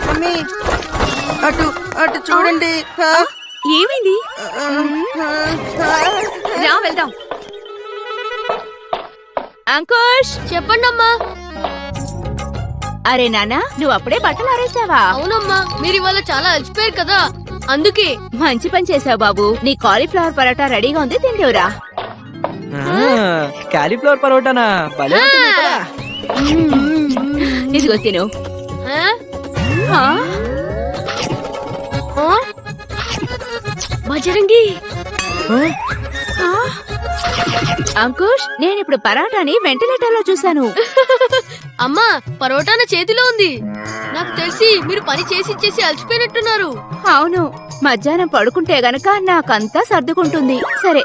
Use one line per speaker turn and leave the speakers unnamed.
Mummy అటు అటు చూడండి.
ఏమైంది? రా వెళ్దాం. అంకుష్
చెప్పండి అమ్మా.
అరే నాన్న, నువ్వు అప్పుడే బట్టలు ఆరేసావా?
అవునమ్మా, మీరు ఇవాళ చాలా అలసిపోయారు కదా, అందుకే.
మంచి పని చేసావు బాబు. నీ కాలీఫ్లవర్ పరోటా రెడీగా ఉంది, తిందేవురా.
కాలీఫ్లవర్ పరోటానా? భలే ఉంటుంది కదా.
ఇదిగో తిను.
బజరంగి,
అంకుష్, నేను ఇప్పుడు పరాటాని వెంటిలేటర్ లో చూశాను.
అమ్మా పరోటా నా చేతిలో ఉంది. నాకు తెలిసి మీరు పని చేసి అలసిపోయినట్టున్నారు.
అవును, మధ్యాహ్నం పడుకుంటే గనక నాకంతా సర్దుకుంటుంది. సరే